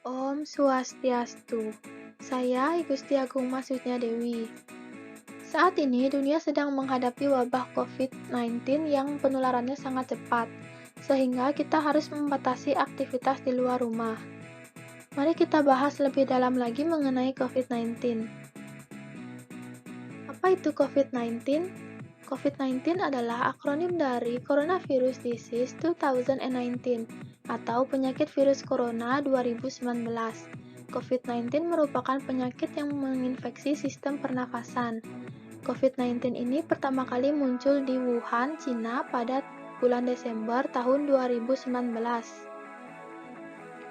Om Swastiastu. Saya Igusti Agung Mas Dewi. Saat ini dunia sedang menghadapi wabah COVID-19 yang penularannya sangat cepat, sehingga kita harus membatasi aktivitas di luar rumah. Mari kita bahas lebih dalam lagi mengenai COVID-19. Apa itu COVID-19? COVID-19 adalah akronim dari Coronavirus Disease 2019 atau penyakit virus corona 2019. COVID-19 merupakan penyakit yang menginfeksi sistem pernafasan. COVID-19 ini pertama kali muncul di Wuhan, Cina pada bulan Desember tahun 2019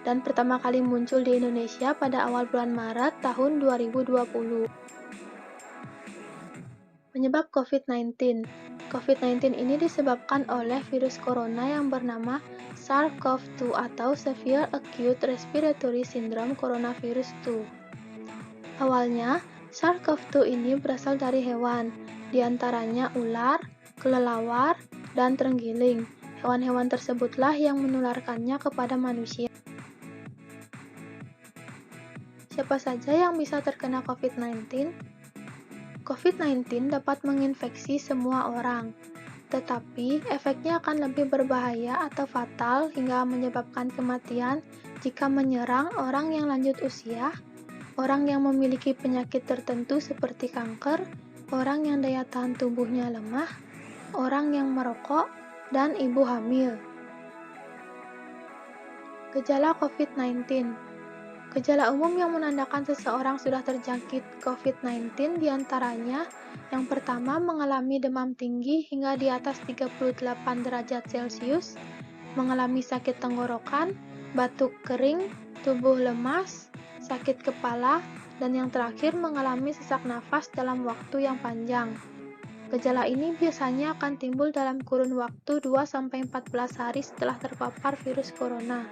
dan pertama kali muncul di Indonesia pada awal bulan Maret tahun 2020. Penyebab COVID-19. COVID-19 ini disebabkan oleh virus corona yang bernama SARS-CoV-2 atau Severe Acute Respiratory Syndrome Coronavirus 2. Awalnya, SARS-CoV-2 ini berasal dari hewan, diantaranya ular, kelelawar, dan terenggiling. Hewan-hewan tersebutlah yang menularkannya kepada manusia. Siapa saja yang bisa terkena COVID-19? COVID-19 dapat menginfeksi semua orang, tetapi efeknya akan lebih berbahaya atau fatal hingga menyebabkan kematian jika menyerang orang yang lanjut usia, orang yang memiliki penyakit tertentu seperti kanker, orang yang daya tahan tubuhnya lemah, orang yang merokok, dan ibu hamil. Gejala COVID-19. Gejala umum yang menandakan seseorang sudah terjangkit COVID-19 diantaranya yang pertama mengalami demam tinggi hingga di atas 38 derajat Celcius, mengalami sakit tenggorokan, batuk kering, tubuh lemas, sakit kepala, dan yang terakhir mengalami sesak nafas dalam waktu yang panjang. Gejala ini biasanya akan timbul dalam kurun waktu 2-14 hari setelah terpapar virus corona.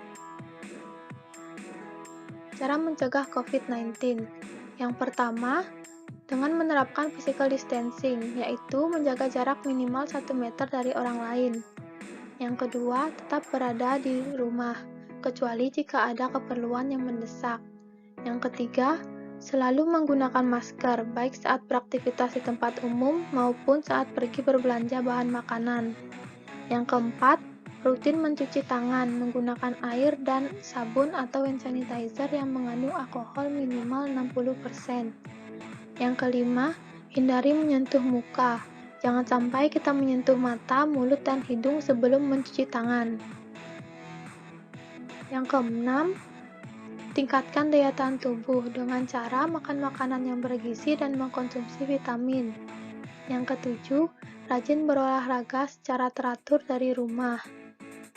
Cara mencegah COVID-19. Yang pertama, dengan menerapkan physical distancing, yaitu menjaga jarak minimal 1 meter dari orang lain. Yang kedua, tetap berada di rumah, kecuali jika ada keperluan yang mendesak. Yang ketiga, selalu menggunakan masker, baik saat beraktivitas di tempat umum maupun saat pergi berbelanja bahan makanan. Yang keempat, rutin mencuci tangan menggunakan air dan sabun atau hand sanitizer yang mengandung alkohol minimal 60%. Yang kelima, hindari menyentuh muka. Jangan sampai kita menyentuh mata, mulut, dan hidung sebelum mencuci tangan. Yang keenam, tingkatkan daya tahan tubuh dengan cara makan makanan yang bergizi dan mengkonsumsi vitamin. Yang ketujuh, rajin berolahraga secara teratur dari rumah.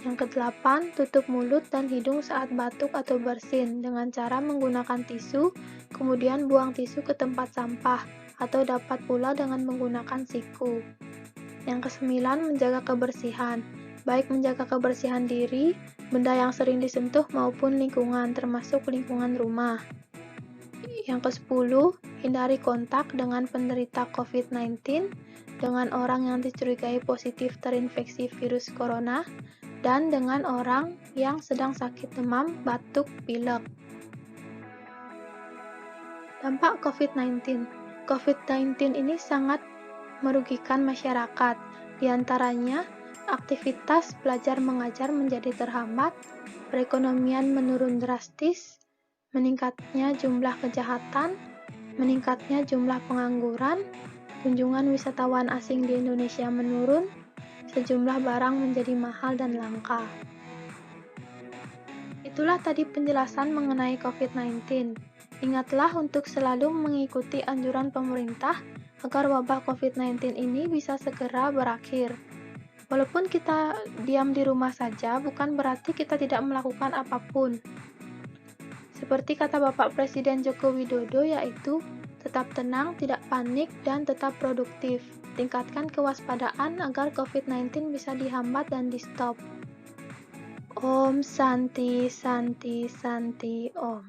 Yang kedelapan, tutup mulut dan hidung saat batuk atau bersin dengan cara menggunakan tisu, kemudian buang tisu ke tempat sampah, atau dapat pula dengan menggunakan siku. Yang kesembilan, menjaga kebersihan, baik menjaga kebersihan diri, benda yang sering disentuh maupun lingkungan, termasuk lingkungan rumah. Yang kesepuluh, hindari kontak dengan penderita COVID-19, dengan orang yang dicurigai positif terinfeksi virus corona, dan dengan orang yang sedang sakit demam, batuk, pilek. Dampak COVID-19. COVID-19 ini sangat merugikan masyarakat, diantaranya aktivitas belajar mengajar menjadi terhambat, perekonomian menurun drastis, meningkatnya jumlah kejahatan, meningkatnya jumlah pengangguran, kunjungan wisatawan asing di Indonesia menurun, sejumlah barang menjadi mahal dan langka. Itulah tadi penjelasan mengenai COVID-19. Ingatlah untuk selalu mengikuti anjuran pemerintah agar wabah COVID-19 ini bisa segera berakhir. Walaupun kita diam di rumah saja, bukan berarti kita tidak melakukan apapun. Seperti kata Bapak Presiden Joko Widodo, yaitu tetap tenang, tidak panik, dan tetap produktif. Tingkatkan kewaspadaan agar COVID-19 bisa dihambat dan di-stop. Om Santi Santi Santi Om.